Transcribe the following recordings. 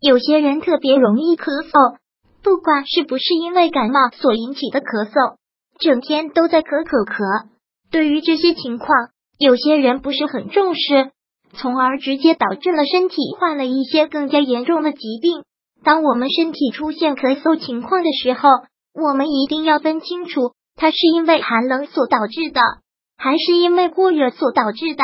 有些人特别容易咳嗽，不管是不是因为感冒所引起的咳嗽，整天都在咳。对于这些情况，有些人不是很重视，从而直接导致了身体患了一些更加严重的疾病。当我们身体出现咳嗽情况的时候，我们一定要分清楚，它是因为寒冷所导致的，还是因为过热所导致的。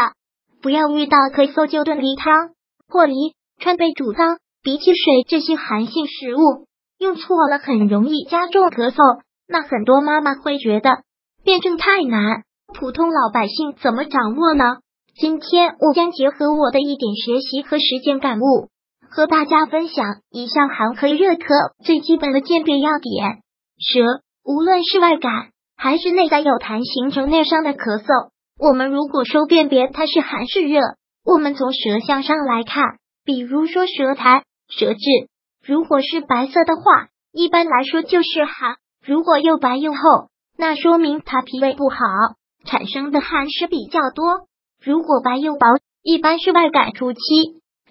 不要遇到咳嗽就炖梨汤、破梨、川贝煮汤、鼻涕水这些寒性食物，用错了很容易加重咳嗽。那很多妈妈会觉得辩证太难，普通老百姓怎么掌握呢？今天我将结合我的一点学习和实践感悟，和大家分享一项寒咳热咳最基本的鉴别要点。舌无论是外感还是内在有痰形成内伤的咳嗽，我们如果说辨别它是寒是热，我们从舌象上来看，比如说舌苔、舌质，如果是白色的话，一般来说就是寒；如果又白又厚，那说明它脾胃不好，产生的寒湿比较多。如果白又薄，一般是外感初期，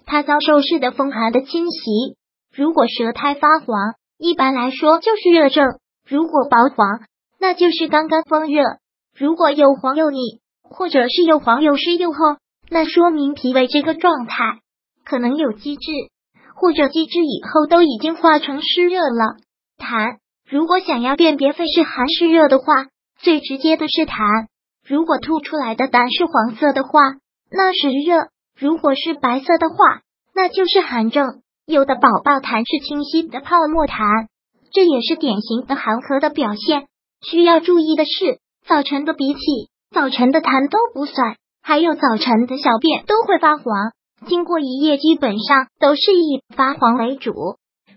它遭受湿的风寒的侵袭。如果舌苔发黄，一般来说就是热症；如果薄黄，那就是刚刚风热；如果又黄又腻，或者是又黄又湿又厚，那说明脾胃这个状态可能有积滞，或者积滞以后都已经化成湿热了。痰，如果想要辨别肺是寒是热的话，最直接的是痰。如果吐出来的痰是黄色的话，那是热；如果是白色的话，那就是寒症。有的宝宝痰是清晰的泡沫痰，这也是典型的寒咳的表现。需要注意的是，早晨的鼻涕、早晨的痰都不算，还有早晨的小便都会发黄，经过一夜基本上都是以发黄为主。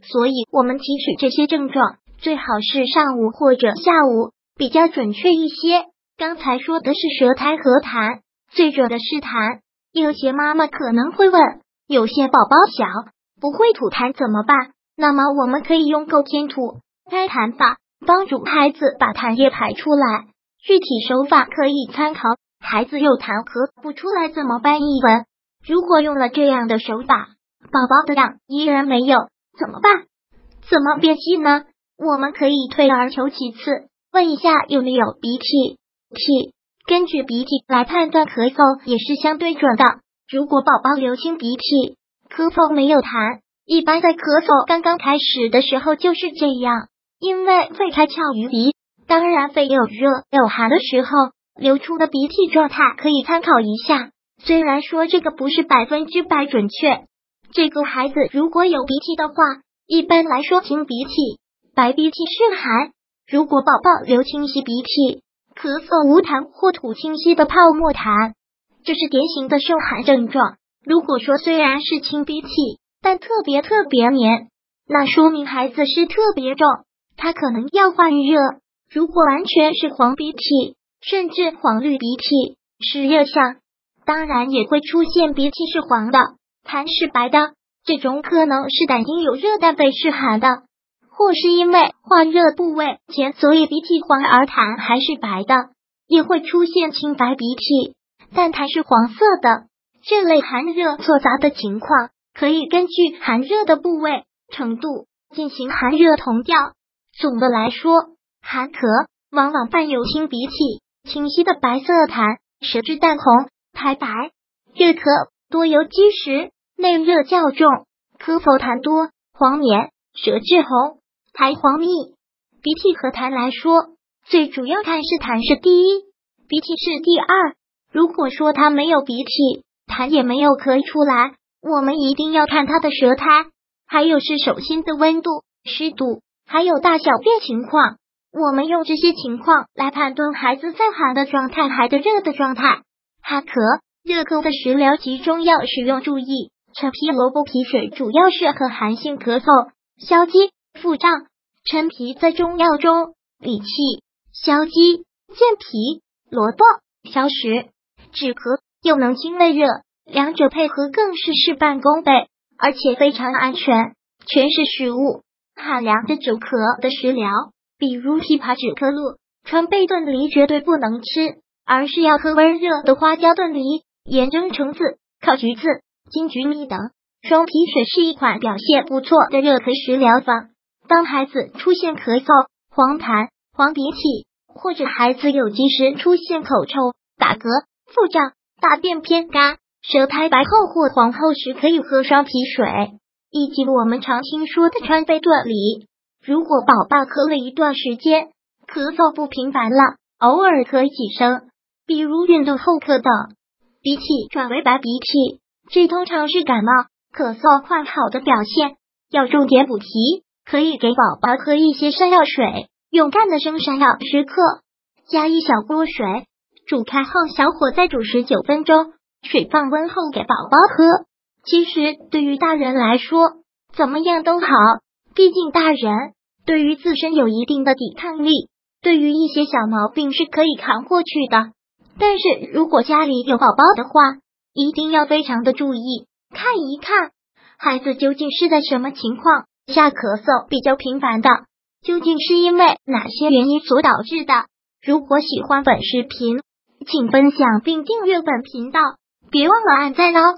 所以我们提取这些症状，最好是上午或者下午，比较准确一些。刚才说的是舌苔和痰，最准的是痰。有些妈妈可能会问，有些宝宝小，不会吐痰怎么办？那么我们可以用够天吐开痰法，帮助孩子把痰液排出来。具体手法可以参考，孩子有痰咳不出来怎么办？一文，如果用了这样的手法，宝宝的量依然没有，怎么办？怎么辨析呢？我们可以退而求其次，问一下有没有鼻涕。根据鼻涕来判断咳嗽也是相对准的。如果宝宝流清鼻涕，咳嗽没有痰，一般在咳嗽刚刚开始的时候就是这样，因为肺开窍于鼻，当然肺有热有寒的时候，流出的鼻涕状态可以参考一下。虽然说这个不是100%准确，这个孩子如果有鼻涕的话，一般来说清鼻涕、白鼻涕是寒；如果宝宝流清晰鼻涕，咳嗽无痰或吐清晰的泡沫痰，这是典型的受寒症状。如果说虽然是清鼻涕，但特别黏，那说明孩子是特别重，他可能要患热。如果完全是黄鼻涕，甚至黄绿鼻涕，是热象，当然也会出现鼻涕是黄的，痰是白的，这种可能是胆经有热但肺是寒的，或是因为患热部位前，所以鼻涕黄而痰还是白的，也会出现清白鼻涕，但痰是黄色的。这类寒热错杂的情况，可以根据寒热的部位、程度进行寒热同调。总的来说，寒咳往往伴有清鼻涕、清晰的白色痰、舌质淡红、苔白；热咳多由积食，内热较重，咳嗽痰多、黄黏、舌质红、苔黄腻。鼻涕和痰来说，最主要看是痰是第一，鼻涕是第二。如果说他没有鼻涕，痰也没有咳出来，我们一定要看他的舌苔，还有是手心的温度、湿度，还有大小便情况。我们用这些情况来判断孩子在寒的状态还是热的状态。寒咳、热咳的食疗及中药使用注意：陈皮、萝卜皮水主要适合寒性咳嗽、消积、腹胀。陈皮在中药中理气、消积；健脾、萝卜消食、止咳，又能清胃热，两者配合更是事半功倍，而且非常安全。全是食物，寒凉的止咳的食疗，比如枇杷止咳露、川贝炖梨绝对不能吃，而是要喝温热的花椒炖梨、盐蒸橙子、烤橘子、金桔蜜等。双皮水是一款表现不错的热咳食疗法。当孩子出现咳嗽、黄痰、黄鼻涕，或者孩子有及时出现口臭、打嗝、腹胀、大便偏干、舌苔白厚或黄厚时，可以喝双皮水，以及我们常听说的川贝炖梨。如果宝宝咳了一段时间，咳嗽不频繁了，偶尔咳几声，比如运动后咳等，鼻涕转为白鼻涕，这通常是感冒、咳嗽快好的表现。要重点补提，可以给宝宝喝一些山药水，用干的生山药10克，加一小锅水，煮开后小火再煮19分钟，水放温后给宝宝喝。其实对于大人来说，怎么样都好，毕竟大人对于自身有一定的抵抗力，对于一些小毛病是可以扛过去的。但是如果家里有宝宝的话，一定要非常的注意，看一看孩子究竟是在什么情况下咳嗽比较频繁的，究竟是因为哪些原因所导致的。如果喜欢本视频，请分享并订阅本频道，别忘了按赞哦。